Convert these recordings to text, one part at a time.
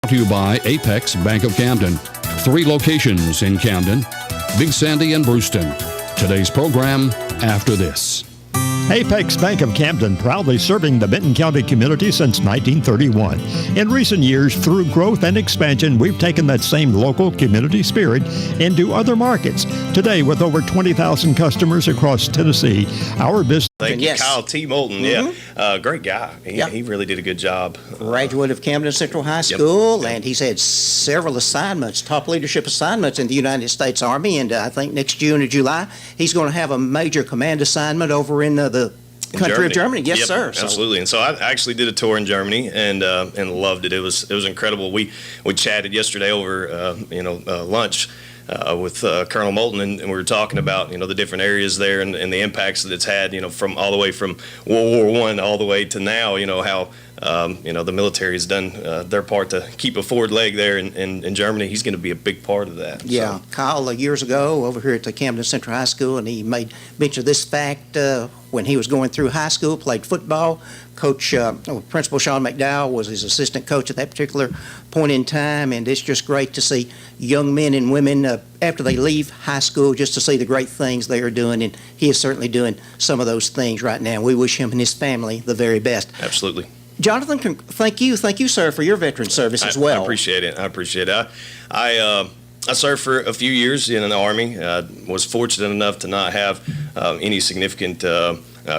Brought to you by Apex Bank of Camden. 3 locations in Camden, Big Sandy and Brewston. Today's program after this. Apex Bank of Camden, proudly serving the Benton County community since 1931. In recent years, through growth and expansion, we've taken that same local community spirit into other markets. Today, with over 20,000 customers across Tennessee, our business... Thank you, Kyle T. Moulton. Yeah, great guy. He really did a good job. Graduate of Camden Central High School, and he's had several assignments, top leadership assignments in the United States Army, and I think next June or July, he's going to have a major command assignment over in the country of Germany. Yes, sir. Absolutely. And so I actually did a tour in Germany and loved it. It was incredible. We chatted yesterday over lunch with Colonel Moulton, and we were talking about the different areas there and the impacts that it's had, from all the way from World War I all the way to now, how the military has done their part to keep a forward leg there in Germany. He's going to be a big part of that. Yeah, so. Kyle, years ago over here at the Camden Central High School, and he made mention of this fact when he was going through high school, played football. Principal Sean McDowell was his assistant coach at that particular point in time, and it's just great to see young men and women after they leave high school, just to see the great things they are doing, and he is certainly doing some of those things right now. We wish him and his family the very best. Absolutely. Jonathan, thank you, sir, for your veteran service as well. I appreciate it. I served for a few years in the Army. Was fortunate enough to not have any significant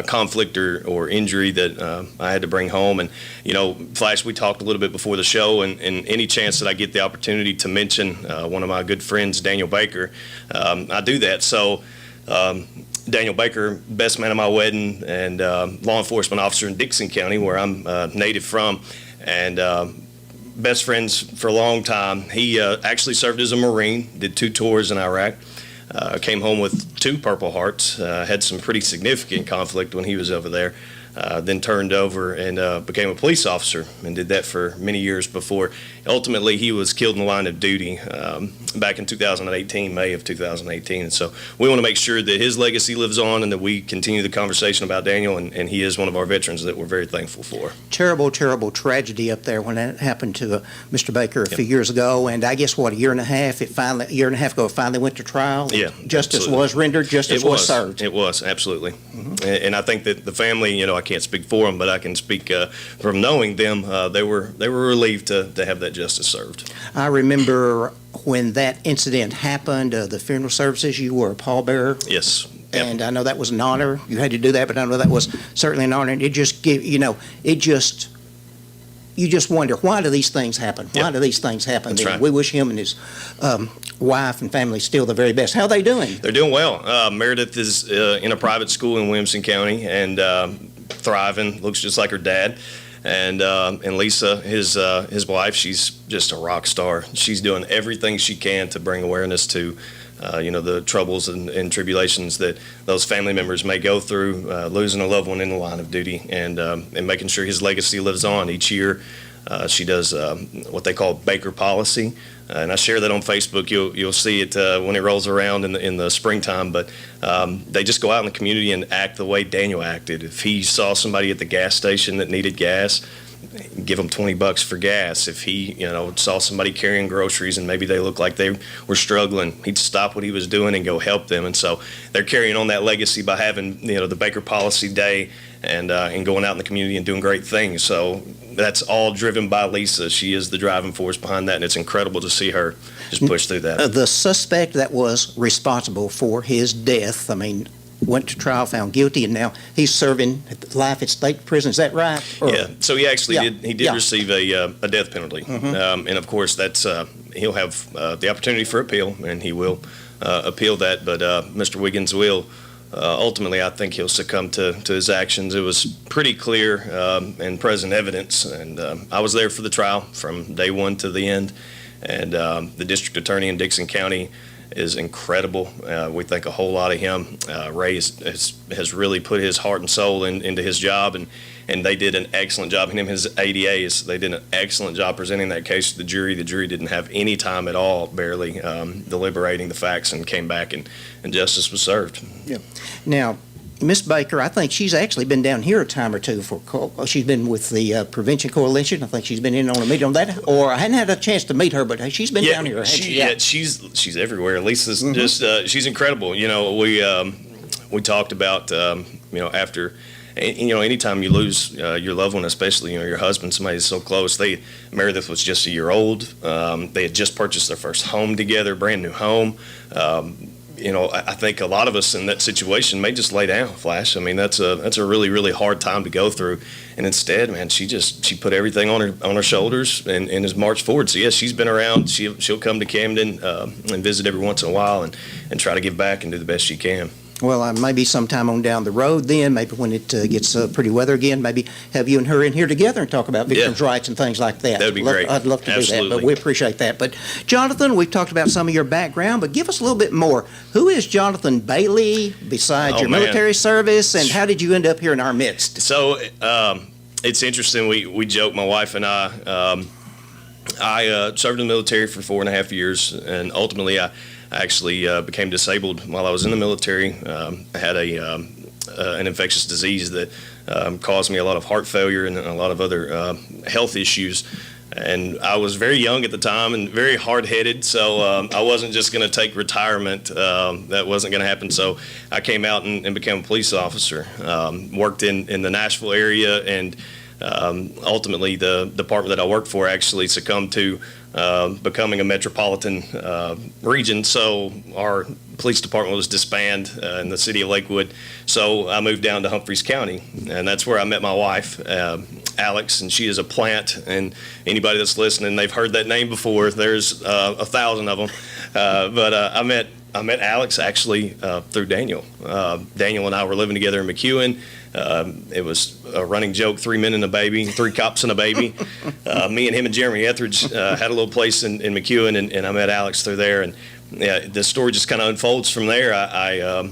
conflict or injury that I had to bring home. And, Flash, we talked a little bit before the show, and any chance that I get the opportunity to mention one of my good friends, Daniel Baker, I do that. So Daniel Baker, best man at my wedding and law enforcement officer in Dixon County, where I'm native from, and best friends for a long time. He actually served as a Marine, did 2 tours in Iraq, came home with 2 Purple Hearts, had some pretty significant conflict when he was over there, then turned over and became a police officer and did that for many years before. Ultimately, he was killed in the line of duty back in 2018, May of 2018. And so we want to make sure that his legacy lives on and that we continue the conversation about Daniel, and he is one of our veterans that we're very thankful for. Terrible, terrible tragedy up there when that happened to Mr. Baker a few years ago, and I guess, a year and a half ago, it finally went to trial. Yeah, justice was rendered, justice was served. It was, absolutely. And I think that the family, I can't speak for them, but I can speak from knowing them. They were relieved to have that justice served. I remember when that incident happened, the funeral services, you were a pallbearer. Yes. And I know that was an honor. You had to do that, but I know that was certainly an honor. And it just you just wonder, why do these things happen? Why do these things happen? That's right. We wish him and his wife and family still the very best. How are they doing? They're doing well. Meredith is in a private school in Williamson County and thriving, looks just like her dad. And Lisa, his wife, she's just a rock star. She's doing everything she can to bring awareness to the troubles and tribulations that those family members may go through, losing a loved one in the line of duty, and making sure his legacy lives on. Each year, she does what they call Baker Policy, and I share that on Facebook. You'll see it when it rolls around in the springtime. But they just go out in the community and act the way Daniel acted. If he saw somebody at the gas station that needed gas, give them $20 for gas. If he, saw somebody carrying groceries and maybe they looked like they were struggling, he'd stop what he was doing and go help them. And so they're carrying on that legacy by having, the Baker Policy Day and going out in the community and doing great things. So that's all driven by Lisa. She is the driving force behind that, and it's incredible to see her just push through that. The suspect that was responsible for his death, went to trial, found guilty, and now he's serving life at state prison. Is that right? Yeah. So he actually did receive a death penalty, and of course that's he'll have the opportunity for appeal, and he will appeal that. But Mr. Wiggins will. Ultimately, I think he'll succumb to his actions. It was pretty clear and present evidence, and I was there for the trial from day one to the end. And the district attorney in Dixon County is incredible. We think a whole lot of him. Ray has really put his heart and soul into his job, and they did an excellent job. Him and his ADAs, they did an excellent job presenting that case to the jury. The jury didn't have any time at all, barely, deliberating the facts, and came back and justice was served. Yeah. Now, Miss Baker, I think she's actually been down here a time or two she's been with the Prevention Coalition. I think she's been in on a meeting on that, or I hadn't had a chance to meet her, but she's been down here. She's everywhere. Lisa's just she's incredible. We talked about after. Anytime you lose your loved one, especially your husband, somebody that's so close. Meredith was just a year old. They had just purchased their first home together, brand new home. I think a lot of us in that situation may just lay down, Flash. I mean, that's a really, really hard time to go through. And instead, man, she put everything on her shoulders and has marched forward. So yes, she's been around. She'll come to Camden and visit every once in a while and try to give back and do the best she can. Well, maybe sometime on down the road then, maybe when it gets pretty weather again, maybe have you and her in here together and talk about victims' rights and things like that. That would be great. I'd love to do that, but we appreciate that. But Jonathan, we've talked about some of your background, but give us a little bit more. Who is Jonathan Bailey besides your military service, and how did you end up here in our midst? So it's interesting. We joke, my wife and I. I served in the military for 4.5 years, and ultimately I actually became disabled while I was in the military. I had an infectious disease that caused me a lot of heart failure and a lot of other health issues. And I was very young at the time and very hard-headed, so I wasn't just going to take retirement. That wasn't going to happen. So I came out and became a police officer, worked in the Nashville area, and ultimately the department that I worked for actually succumbed to becoming a metropolitan region. So our police department was disbanded in the city of Lakewood. So I moved down to Humphreys County, and that's where I met my wife, Alex, and she is a plant. And anybody that's listening, they've heard that name before. There's 1,000 of them. But I met Alex actually through Daniel. Daniel and I were living together in McEwen. It was a running joke, 3 men and a baby, 3 cops and a baby. Me and him and Jeremy Etheridge had a little place in McEwen, and I met Alex through there. And the story just kind of unfolds from there. I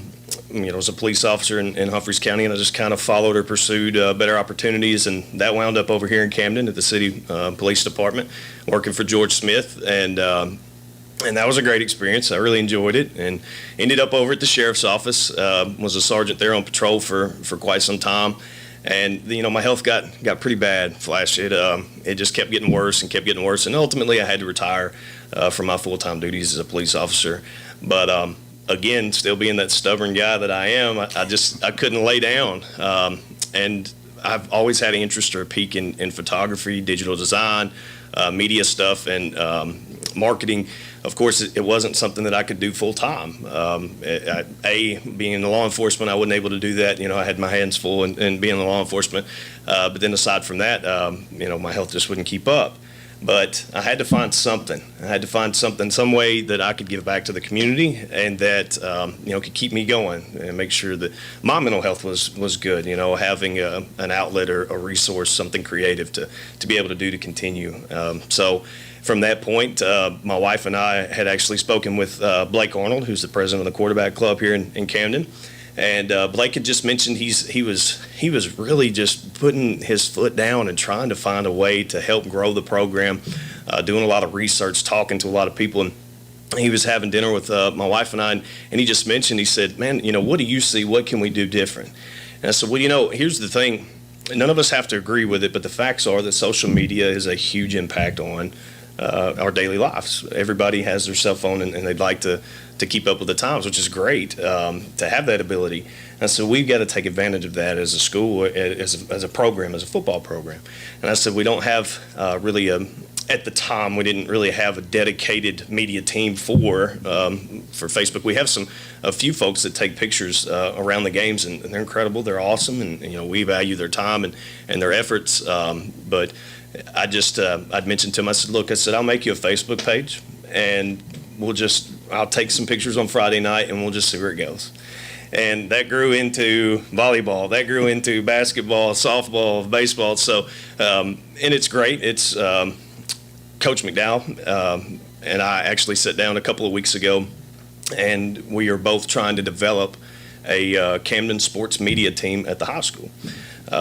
was a police officer in Humphreys County, and I just kind of followed or pursued better opportunities, and that wound up over here in Camden at the city police department, working for George Smith, and that was a great experience. I really enjoyed it, and ended up over at the sheriff's office. Was a sergeant there on patrol for quite some time, and my health got pretty bad. Flash, it just kept getting worse and kept getting worse, and ultimately I had to retire from my full-time duties as a police officer. But again, still being that stubborn guy that I am, I couldn't lay down, and I've always had an interest or a peak in photography, digital design, media stuff, and marketing. Of course, it wasn't something that I could do full time. Being in the law enforcement, I wasn't able to do that. I had my hands full in being in the law enforcement. But then aside from that, my health just wouldn't keep up. But I had to find something. Some way that I could give back to the community, and that could keep me going and make sure that my mental health was good. Having an outlet or a resource, something creative to be able to do to continue. So from that point, my wife and I had actually spoken with Blake Arnold, who's the president of the quarterback club here in Camden. And Blake had just mentioned he was really just putting his foot down and trying to find a way to help grow the program, doing a lot of research, talking to a lot of people. And he was having dinner with my wife and I, and he just mentioned, he said, "Man, what do you see? What can we do different?" And I said, "Well, here's the thing. None of us have to agree with it, but the facts are that social media has a huge impact on our daily lives. Everybody has their cell phone, and they'd like to keep up with the times, which is great to have that ability. And so we've got to take advantage of that as a school, as a program, as a football program." And I said, we don't have really at the time, we didn't really have a dedicated media team for Facebook. We have a few folks that take pictures around the games, and they're incredible. They're awesome, and we value their time and their efforts. But I'd mentioned to him, I said, I'll make you a Facebook page, and I'll take some pictures on Friday night, and we'll just see where it goes. And that grew into volleyball. That grew into basketball, softball, baseball. So, and it's great. It's Coach McDowell and I actually sat down a couple of weeks ago, and we are both trying to develop a Camden sports media team at the high school,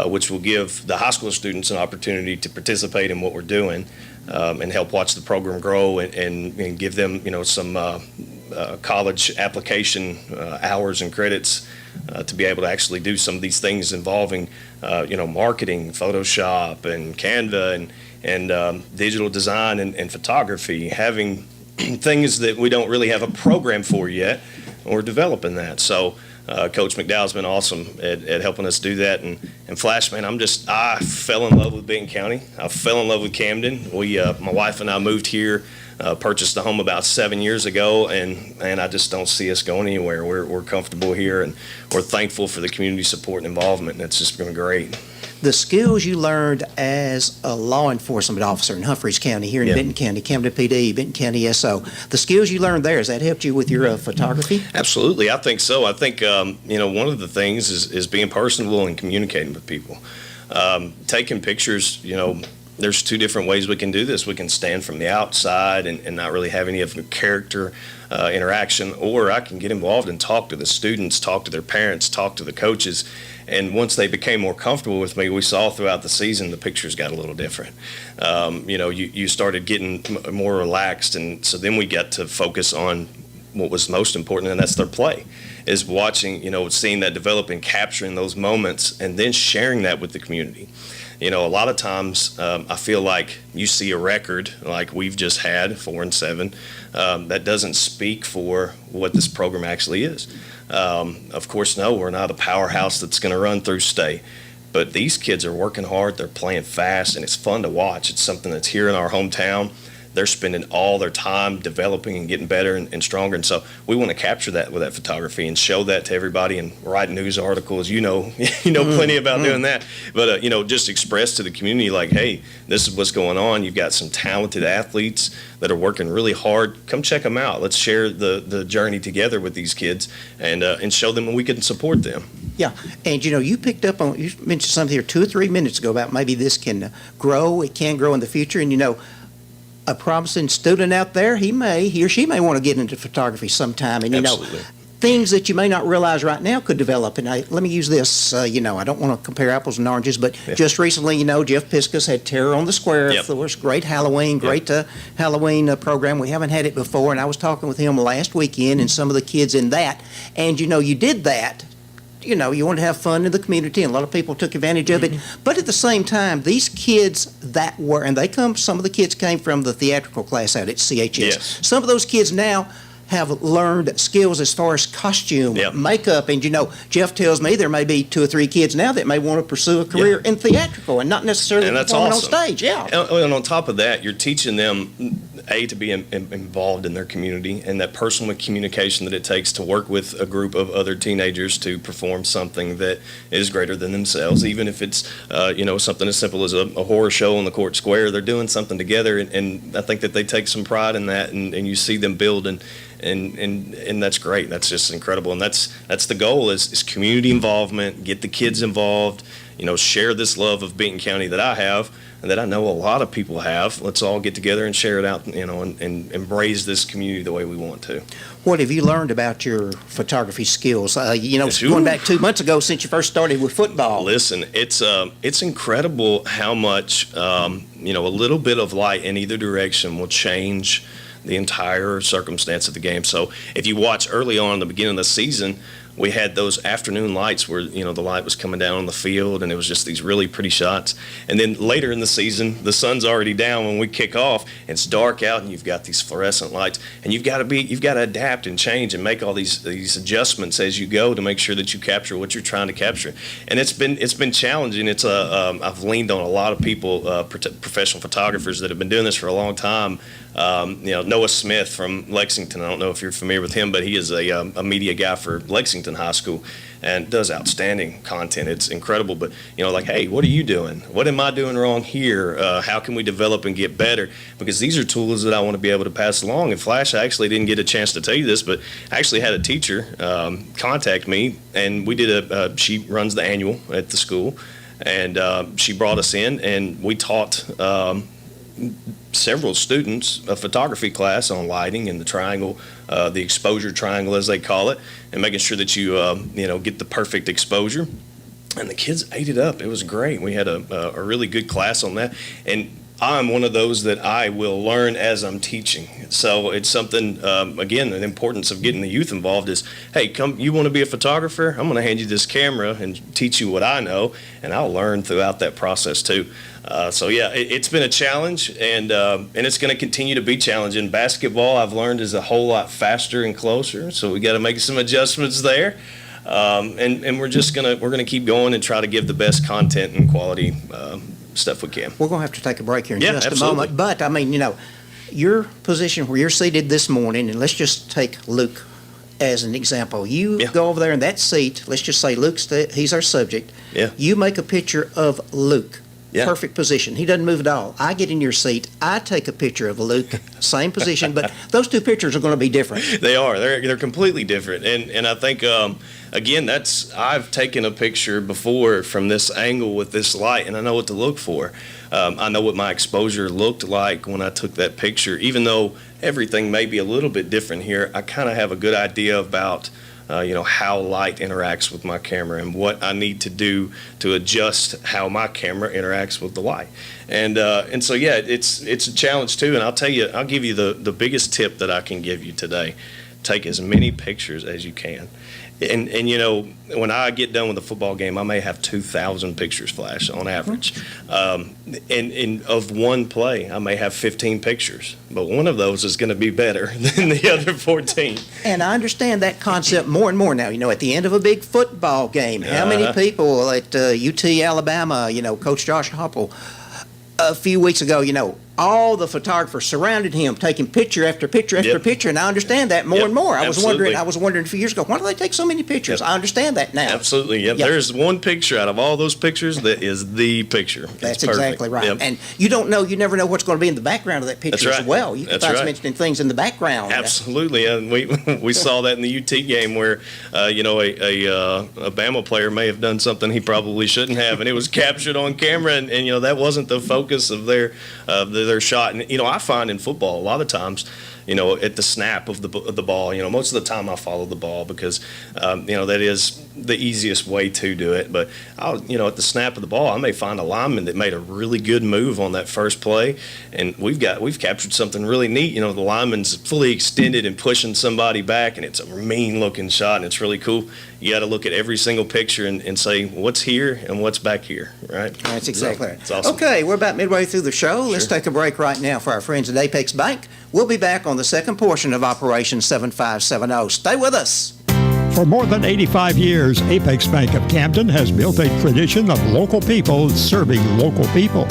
which will give the high school students an opportunity to participate in what we're doing, and help watch the program grow, and give them some college application hours and credits to be able to actually do some of these things involving, marketing, Photoshop and Canva and digital design and photography, having things that we don't really have a program for yet. We're developing that. So Coach McDowell's been awesome at helping us do that. And Flash, man, I fell in love with Benton County. I fell in love with Camden. My wife and I moved here, purchased a home about 7 years ago, and I just don't see us going anywhere. We're comfortable here, and we're thankful for the community support and involvement, and it's just been great. The skills you learned as a law enforcement officer in Humphreys County, here in Benton County, Camden PD, Benton County SO, the skills you learned there, has that helped you with your photography? Absolutely. I think so. I think, one of the things is being personable and communicating with people. Taking pictures, there's two different ways we can do this. We can stand from the outside and not really have any of the character interaction, or I can get involved and talk to the students, talk to their parents, talk to the coaches. And once they became more comfortable with me, we saw throughout the season the pictures got a little different. You started getting more relaxed, and so then we got to focus on what was most important, and that's their play. Is watching, seeing that develop and capturing those moments, and then sharing that with the community. A lot of times I feel like you see a record like we've just had, 4-7, that doesn't speak for what this program actually is. Of course, no, we're not a powerhouse that's going to run through state. But these kids are working hard, they're playing fast, and it's fun to watch. It's something that's here in our hometown. They're spending all their time developing and getting better and stronger. And so we want to capture that with that photography and show that to everybody and write news articles. Plenty about doing that. But, just express to the community like, hey, this is what's going on. You've got some talented athletes that are working really hard. Come check them out. Let's share the journey together with these kids and show them we can support them. Yeah, and you picked up on, you mentioned something here 2 or 3 minutes ago about maybe this can grow, it can grow in the future, and a promising student out there, he or she may want to get into photography sometime, and Absolutely. Things that you may not realize right now could develop. And let me use this, I don't want to compare apples and oranges, but just recently, Jeff Piskus had Terror on the Square. Yep. It was great Halloween, Halloween program. We haven't had it before, and I was talking with him last weekend and some of the kids in that, and you did that. You want to have fun in the community, and a lot of people took advantage of it. But at the same time, these kids some of the kids came from the theatrical class out at CHS. Yes. Some of those kids now have learned skills as far as costume, makeup, and Jeff tells me there may be 2 or 3 kids now that may want to pursue a career in theatrical and not necessarily performing on stage. Yeah. And on top of that, you're teaching them to be involved in their community and that personal communication that it takes to work with a group of other teenagers to perform something that is greater than themselves, even if it's something as simple as a horror show on the court square. They're doing something together, and I think that they take some pride in that, and you see them build, and that's great. That's just incredible, and that's the goal is community involvement. Get the kids involved. Share this love of Benton County that I have and that I know a lot of people have. Let's all get together and share it out, and embrace this community the way we want to. What have you learned about your photography skills? Going back 2 months ago since you first started with football. Listen, it's incredible how much a little bit of light in either direction will change the entire circumstance of the game. So if you watch early on in the beginning of the season, we had those afternoon lights where, the light was coming down on the field, and it was just these really pretty shots. And then later in the season, the sun's already down when we kick off, and it's dark out, and you've got these fluorescent lights, and you've got to adapt and change and make all these adjustments as you go to make sure that you capture what you're trying to capture. And it's been challenging. I've leaned on a lot of people, professional photographers that have been doing this for a long time. Noah Smith from Lexington. I don't know if you're familiar with him, but he is a media guy for Lexington High School and does outstanding content. It's incredible. But, hey, what are you doing? What am I doing wrong here? How can we develop and get better? Because these are tools that I want to be able to pass along. And Flash, I actually didn't get a chance to tell you this, but I actually had a teacher contact me, and we did she runs the annual at the school, and she brought us in, and we taught several students a photography class on lighting and the triangle, the exposure triangle as they call it, and making sure that you get the perfect exposure. And the kids ate it up. It was great. We had a really good class on that. And I'm one of those that I will learn as I'm teaching. So it's something, again, the importance of getting the youth involved is, hey, come, you want to be a photographer? I'm going to hand you this camera and teach you what I know, and I'll learn throughout that process too. So yeah, it's been a challenge, and it's going to continue to be challenging. Basketball, I've learned, is a whole lot faster and closer, so we got to make some adjustments there. And we're gonna keep going and try to give the best content and quality stuff we can. We're going to have to take a break here in Yeah, just absolutely. a moment. But, I mean, your position where you're seated this morning, and let's just take Luke as an example. You Yeah. go over there in that seat. Let's just say he's our subject. Yeah. You make a picture of Luke. Yeah. Perfect position. He doesn't move at all. I get in your seat. I take a picture of Luke, same position, but those two pictures are going to be different. They are. They're completely different. And I think, again, I've taken a picture before from this angle with this light, and I know what to look for. I know what my exposure looked like when I took that picture. Even though everything may be a little bit different here, I kind of have a good idea about how light interacts with my camera and what I need to do to adjust how my camera interacts with the light. And so, yeah, it's a challenge too. And I'll give you the biggest tip that I can give you today. Take as many pictures as you can. And when I get done with a football game, I may have 2,000 pictures flash on average. And of one play, I may have 15 pictures. But one of those is going to be better than the other 14. And I understand that concept more and more now. At the end of a big football game, how many people at UT Alabama, Coach Josh Heupel, a few weeks ago, all the photographers surrounded him, taking picture after picture after Yep. picture, and I understand that more Yep, and more. I absolutely. was wondering a few years ago, why do they take so many pictures? Yep. I understand that now. Absolutely, yep. Yeah. There's one picture out of all those pictures that is the picture. It's That's perfect. exactly right. Yep. And you never know what's going to be in the background of that picture That's as right. well. You can That's find some right. interesting things in the background. Absolutely, and we saw that in the UT game where a Bama player may have done something he probably shouldn't have, and it was captured on camera, and that wasn't the focus of their shot. And I find in football a lot of times, at the snap of the ball, most of the time I follow the ball because that is the easiest way to do it. But at the snap of the ball, I may find a lineman that made a really good move on that first play, and we've captured something really neat. The lineman's fully extended and pushing somebody back, and it's a mean looking shot, and it's really cool. You got to look at every single picture and say what's here and what's back here, right? That's exactly right. It's awesome. Okay, we're about midway through the show. Let's take a break right now for our friends at Apex Bank. We'll be back on the second portion of Operation 7570. Stay with us. For more than 85 years, Apex Bank of Camden has built a tradition of local people serving local people.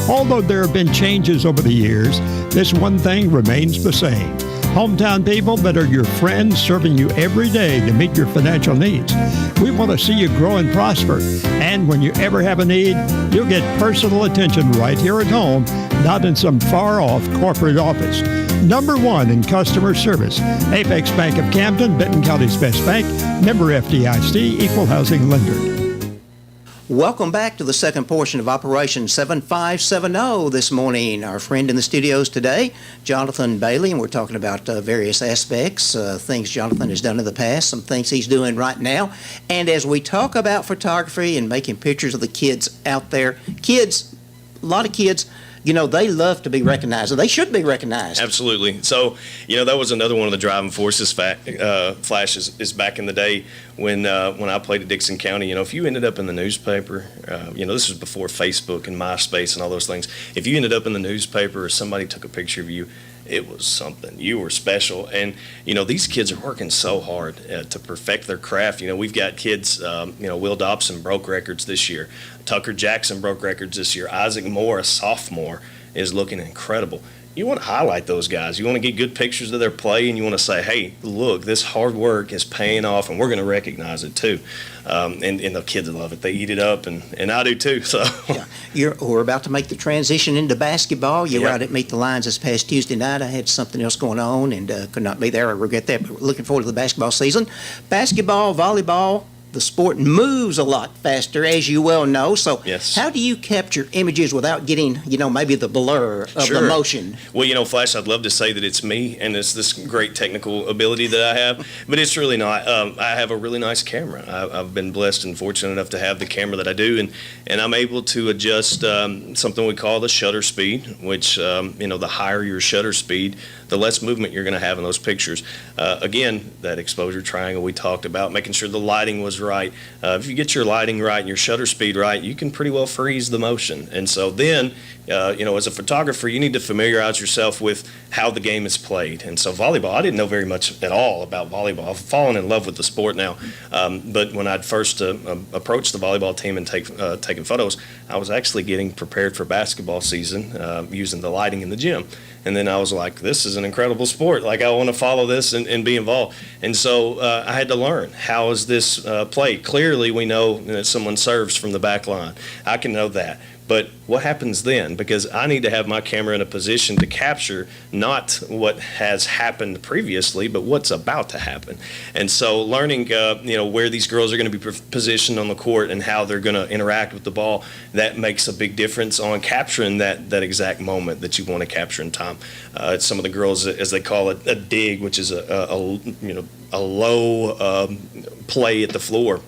Although there have been changes over the years, this one thing remains the same. Hometown people that are your friends serving you every day to meet your financial needs. We want to see you grow and prosper. And when you ever have a need, you'll get personal attention right here at home, not in some far-off corporate office. Number one in customer service. Apex Bank of Camden, Benton County's best bank, member FDIC, equal housing lender. Welcome back to the second portion of Operation 7570 this morning. Our friend in the studios today, Jonathan Bailey, and we're talking about various aspects, things Jonathan has done in the past, some things he's doing right now. And as we talk about photography and making pictures of the kids out there, a lot of kids, they love to be recognized, and they should be recognized. Absolutely. So, that was another one of the driving forces. Flashes is back in the day when I played at Dixon County. If you ended up in the newspaper, this was before Facebook and MySpace and all those things. If you ended up in the newspaper or somebody took a picture of you, it was something. You were special. And, these kids are working so hard to perfect their craft. We've got kids, Will Dobson broke records this year. Tucker Jackson broke records this year. Isaac Moore, a sophomore, is looking incredible. You want to highlight those guys. You want to get good pictures of their play, and you want to say, hey, look, this hard work is paying off, and we're going to recognize it too. And the kids love it. They eat it up, and I do too. So Yeah. We're about to make the transition into basketball. You were Yeah. out at Meet the Lions this past Tuesday night. I had something else going on and could not be there. I regret that, but we're looking forward to the basketball season. Basketball, volleyball, the sport moves a lot faster, as you well know. So Yes. how do you capture images without getting, maybe the blur of the Sure. motion? Well, Flash, I'd love to say that it's me and it's this great technical ability that I have, but it's really not. I have a really nice camera. I've been blessed and fortunate enough to have the camera that I do, and I'm able to adjust something we call the shutter speed, which, the higher your shutter speed, the less movement you're going to have in those pictures. Again, that exposure triangle we talked about, making sure the lighting was right. If you get your lighting right and your shutter speed right, you can pretty well freeze the motion. And so then, as a photographer, you need to familiarize yourself with how the game is played. And so volleyball, I didn't know very much at all about volleyball. I've fallen in love with the sport now. But when I'd first approached the volleyball team and taking photos, I was actually getting prepared for basketball season using the lighting in the gym. And then I was like, this is an incredible sport. Like, I want to follow this and be involved. And so I had to learn, how is this played? Clearly, we know that someone serves from the back line. I can know that. But what happens then? Because I need to have my camera in a position to capture not what has happened previously, but what's about to happen. And so learning, where these girls are going to be positioned on the court and how they're going to interact with the ball, that makes a big difference on capturing that exact moment that you want to capture in time. Some of the girls, as they call it, a dig, which is a low play at the floor.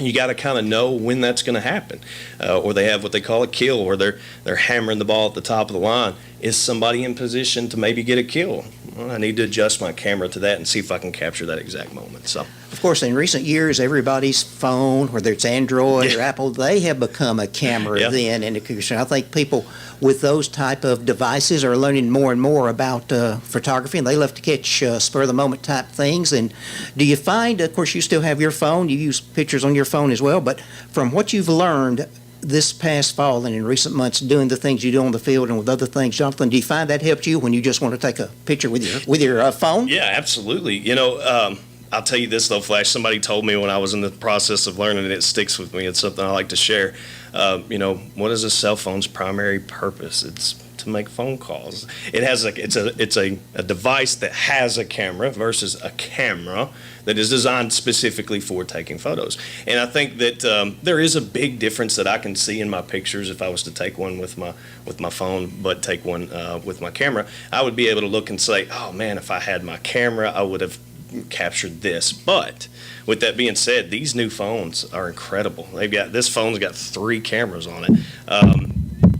You got to kind of know when that's going to happen. Or they have what they call a kill, where they're hammering the ball at the top of the line. Is somebody in position to maybe get a kill? Well, I need to adjust my camera to that and see if I can capture that exact moment. So, Of course, in recent years, everybody's phone, whether it's Android or Apple, they have become a camera Yeah. then. And I think people with those type of devices are learning more and more about photography, and they love to catch spur-of-the-moment type things. And do you find, of course, you still have your phone, you use pictures on your phone as well, but from what you've learned this past fall and in recent months doing the things you do on the field and with other things, Jonathan, do you find that helped you when you just want to take a picture with your phone? yeah, absolutely. I'll tell you this, though, Flash. Somebody told me when I was in the process of learning, and it sticks with me. It's something I like to share. What is a cell phone's primary purpose? It's to make phone calls. It's a device that has a camera versus a camera that is designed specifically for taking photos. And I think that there is a big difference that I can see in my pictures. If I was to take one with my phone, but take one with my camera, I would be able to look and say, "Oh man, if I had my camera, I would have captured this." But with that being said, these new phones are incredible. This phone's got 3 cameras on it.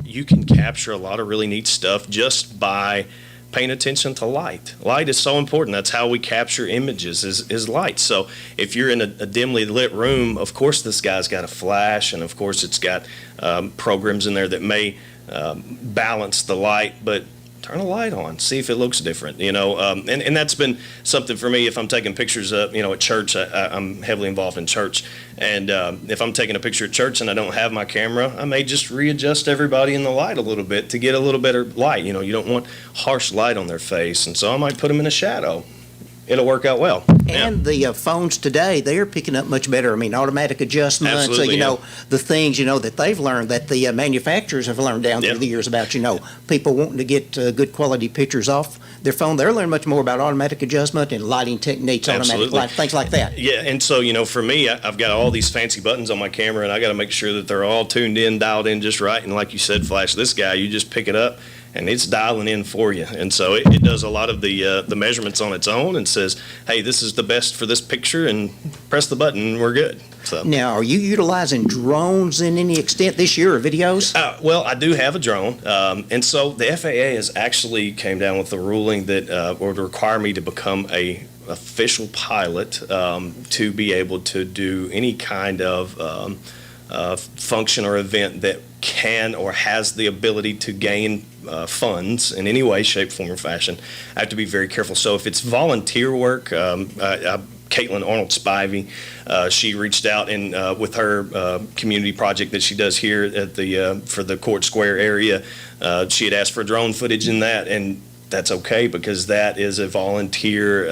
You can capture a lot of really neat stuff just by paying attention to light. Light is so important. That's how we capture images is light. So if you're in a dimly lit room, of course this guy's got a flash, and of course it's got programs in there that may balance the light, but turn a light on, see if it looks different, and that's been something for me. If I'm taking pictures, at church, I'm heavily involved in church, and if I'm taking a picture at church and I don't have my camera, I may just readjust everybody in the light a little bit to get a little better light. You don't want harsh light on their face, and so I might put them in a shadow. It'll work out well. And the phones today, they're picking up much better. I mean, automatic adjustments, Absolutely, the things, that they've learned, that the manufacturers have learned down through the years about, people wanting to get good quality pictures off their phone. They're learning much more about automatic adjustment and lighting techniques, automatic Absolutely. light, things like that. Yeah, and so, for me, I've got all these fancy buttons on my camera, and I got to make sure that they're all tuned in, dialed in just right. And like you said, Flash, this guy, you just pick it up, and it's dialing in for you. And so it does a lot of the measurements on its own and says, hey, this is the best for this picture, and press the button, and we're good. So. Now, are you utilizing drones in any extent this year or videos? Well, I do have a drone, and so the FAA has actually came down with a ruling that would require me to become a official pilot to be able to do any kind of function or event that can or has the ability to gain funds in any way, shape, form, or fashion. I have to be very careful. So if it's volunteer work, Caitlin Arnold-Spivey, she reached out and with her community project that she does here at for the Court Square area, she had asked for drone footage in that, and that's okay because that is a volunteer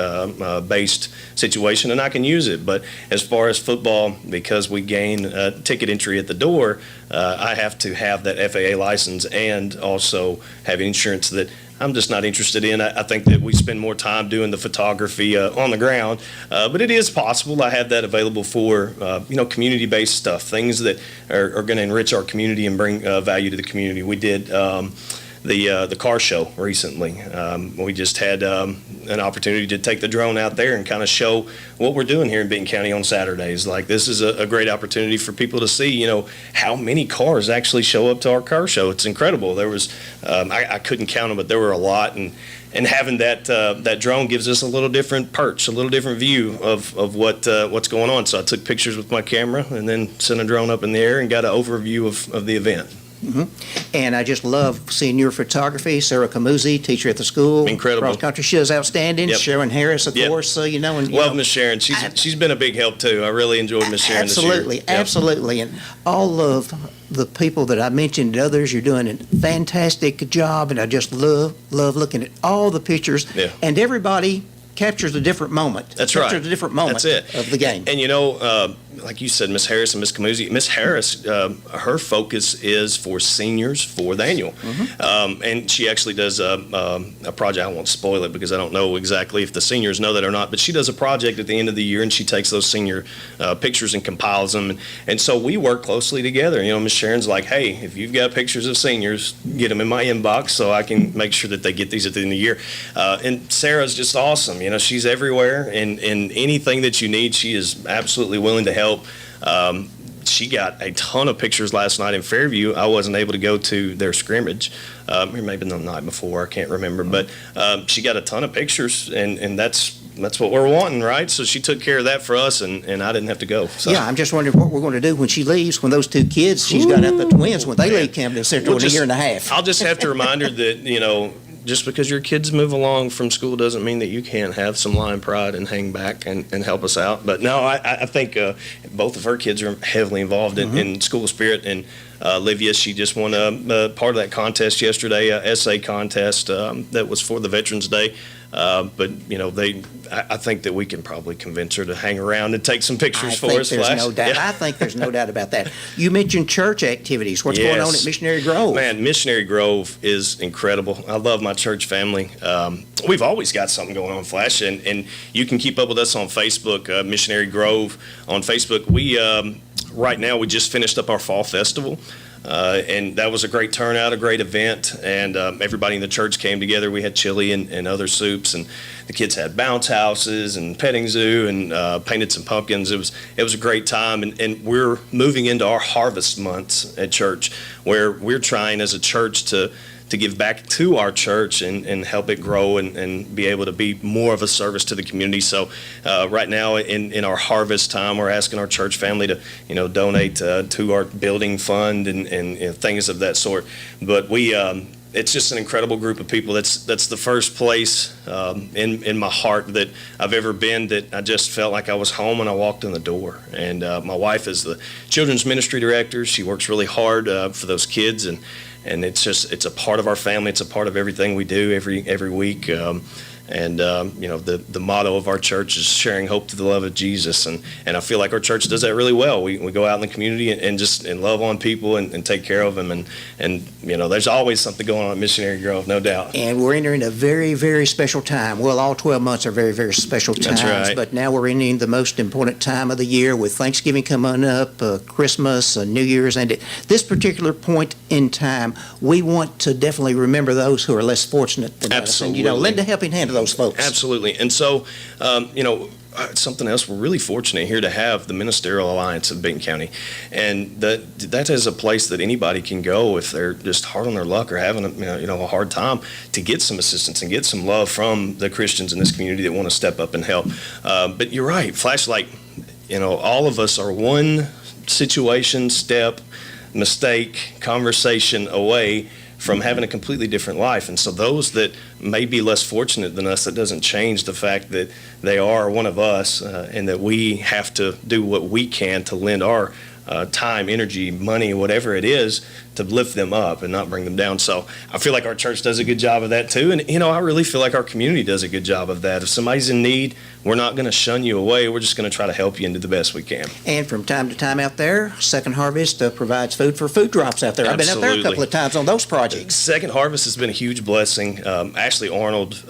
based situation and I can use it. But as far as football, because we gain ticket entry at the door, I have to have that FAA license and also have insurance that I'm just not interested in. I think that we spend more time doing the photography on the ground, but it is possible. I have that available for community-based stuff, things that are going to enrich our community and bring value to the community. We did the car show recently. We just had an opportunity to take the drone out there and kind of show what we're doing here in Benton County on Saturdays. Like, this is a great opportunity for people to see, how many cars actually show up to our car show. It's incredible. There was, I couldn't count them, but there were a lot. And having that drone gives us a little different perch, a little different view of what's going on. So I took pictures with my camera and then sent a drone up in the air and got an overview of the event. And I just love seeing your photography. Sarah Camuzzi, teacher at the school. Incredible. Cross country, she is outstanding. Yep. Sharon Harris, of Yep. course. Love Miss Sharon. She's been a big help too. I really enjoyed Miss Sharon Absolutely, this year. Yep. absolutely. And all of the people that I mentioned, and others, you're doing a fantastic job. And I just love looking at all the pictures. Yeah. And everybody captures a different moment. That's right. Captures a different moment That's it. of the game. And like you said, Miss Harris and Miss Camuzzi, Miss Harris, her focus is for seniors for the annual. And she actually does a project. I won't spoil it because I don't know exactly if the seniors know that or not, but she does a project at the end of the year and she takes those senior pictures and compiles them. And so we work closely together. Miss Sharon's like, hey, if you've got pictures of seniors, get them in my inbox so I can make sure that they get these at the end of the year. And Sarah's just awesome. She's everywhere, and anything that you need, she is absolutely willing to help. She got a ton of pictures last night in Fairview. I wasn't able to go to their scrimmage, or maybe the night before, I can't remember, but she got a ton of pictures, and that's what we're wanting, right? So she took care of that for us, and I didn't have to go. So. Yeah, I'm just wondering what we're going to do when she leaves, when those two kids, she's got out the twins, when they leave Camden Central in a year and a half. I'll just have to remind her that, just because your kids move along from school doesn't mean that you can't have some lion pride and hang back and help us out. But no, I think both of her kids are heavily involved in school spirit. And Livia, she just won a part of that contest yesterday, essay contest that was for the Veterans Day. But I think that we can probably convince her to hang around and take some pictures for us. There's Flash. no doubt. Yeah. I think there's no doubt about that. You mentioned church activities. What's going on at Missionary Grove? Man, Missionary Grove is incredible. I love my church family. We've always got something going on, Flash, and you can keep up with us on Facebook, Missionary Grove on Facebook. We right now we just finished up our fall festival. And that was a great turnout, a great event, and everybody in the church came together. We had chili and other soups, and the kids had bounce houses and petting zoo and painted some pumpkins. It was a great time, and we're moving into our harvest months at church, where we're trying as a church to give back to our church and help it grow and be able to be more of a service to the community. So right now in our harvest time, we're asking our church family to donate to our building fund and things of that sort. But it's just an incredible group of people. That's the first place in my heart that I've ever been that I just felt like I was home when I walked in the door. And my wife is the children's ministry director. She works really hard for those kids, and it's a part of our family. It's a part of everything we do every week. The motto of our church is sharing hope to the love of Jesus, and I feel like our church does that really well. We go out in the community and love on people and take care of them, and there's always something going on at Missionary Grove, no doubt. And we're entering a very, very special time. Well, all 12 months are very, very special times. That's right. But now we're entering the most important time of the year with Thanksgiving coming up, Christmas, New Year's, and at this particular point in time, we want to definitely remember those who are less fortunate than Absolutely. us. And, lend a helping hand to those folks. Absolutely. And so, something else, we're really fortunate here to have the Ministerial Alliance of Benton County. And that is a place that anybody can go if they're just hard on their luck or having a hard time to get some assistance and get some love from the Christians in this community that want to step up and help. But you're right, Flashlight, all of us are one situation, step, mistake, conversation away from having a completely different life. And so those that may be less fortunate than us, that doesn't change the fact that they are one of us, and that we have to do what we can to lend our time, energy, money, whatever it is, to lift them up and not bring them down. So I feel like our church does a good job of that too. And, I really feel like our community does a good job of that. If somebody's in need, we're not going to shun you away. We're just going to try to help you and do the best we can. And from time to time out there, Second Harvest provides food for food drops out there. I've been out there a couple of times on those projects. Second Harvest has been a huge blessing. Ashley Arnold,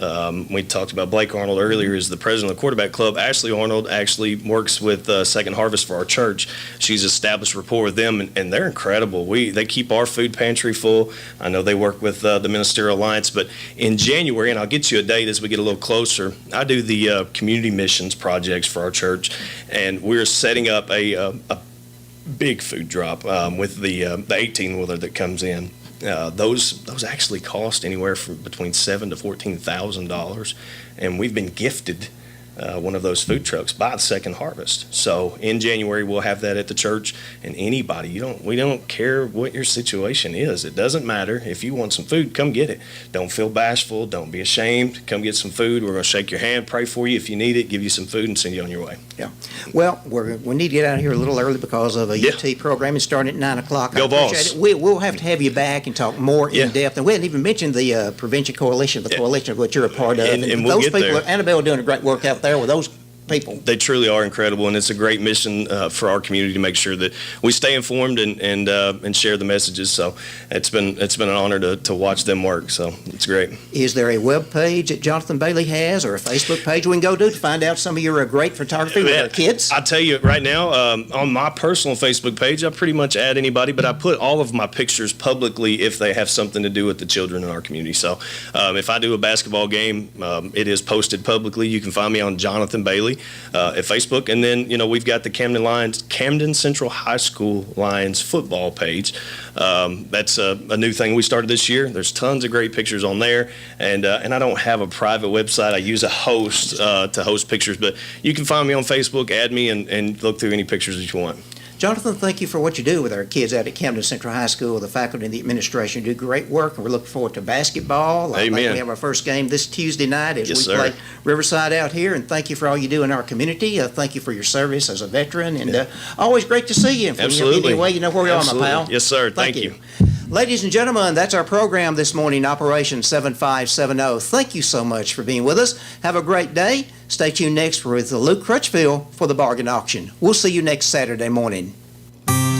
we talked about Blake Arnold earlier, is the president of the quarterback club. Ashley Arnold actually works with Second Harvest for our church. She's established rapport with them, and they're incredible. They keep our food pantry full. I know they work with the Ministerial Alliance, but in January, and I'll get you a date as we get a little closer, I do the community missions projects for our church, and we're setting up a big food drop with the 18-wheeler that comes in. Those actually cost anywhere from between $7,000 to $14,000, and we've been gifted one of those food trucks by the Second Harvest. So in January we'll have that at the church, and anybody, we don't care what your situation is. It doesn't matter. If you want some food, come get it. Don't feel bashful. Don't be ashamed. Come get some food. We're going to shake your hand, pray for you if you need it, give you some food, and send you on your way. Yeah. Well, we need to get out of here a little early because of a UT programming starting at 9 o'clock. Go Vols. We'll have to have you back and talk more Yeah. in depth. And we hadn't even mentioned the Prevention Coalition, the coalition of what you're a part of. And we'll those get people, there. Annabelle are doing a great work out there with those people. They truly are incredible, and it's a great mission for our community to make sure that we stay informed and share the messages. So it's been an honor to watch them work. So it's great. Is there a web page that Jonathan Bailey has, or a Facebook page we can go to find out some of your great photography with our kids? I tell you right now, on my personal Facebook page, I pretty much add anybody, but I put all of my pictures publicly if they have something to do with the children in our community. So if I do a basketball game, it is posted publicly. You can find me on Jonathan Bailey at Facebook, and then we've got the Camden Central High School Lions football page. That's a new thing we started this year. There's tons of great pictures on there, and I don't have a private website. I use a host to host pictures, but you can find me on Facebook, add me, and look through any pictures that you want. Jonathan, thank you for what you do with our kids out at Camden Central High School. The faculty and the administration do great work, and we're looking forward to basketball. I think Amen. we have our first game this Tuesday night as Yes, we sir. play Riverside out here, and thank you for all you do in our community. Thank you for your service as a veteran, and always great to see you. And Absolutely. Anyway, you know where we are, my pal. Yes, sir. Thank you. Ladies and gentlemen, that's our program this morning, Operation 7570. Thank you so much for being with us. Have a great day. Stay tuned next with Luke Crutchfield for the bargain auction. We'll see you next Saturday morning.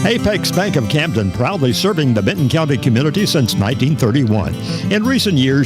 Apex Bank of Camden, proudly serving the Benton County community since 1931. In recent years,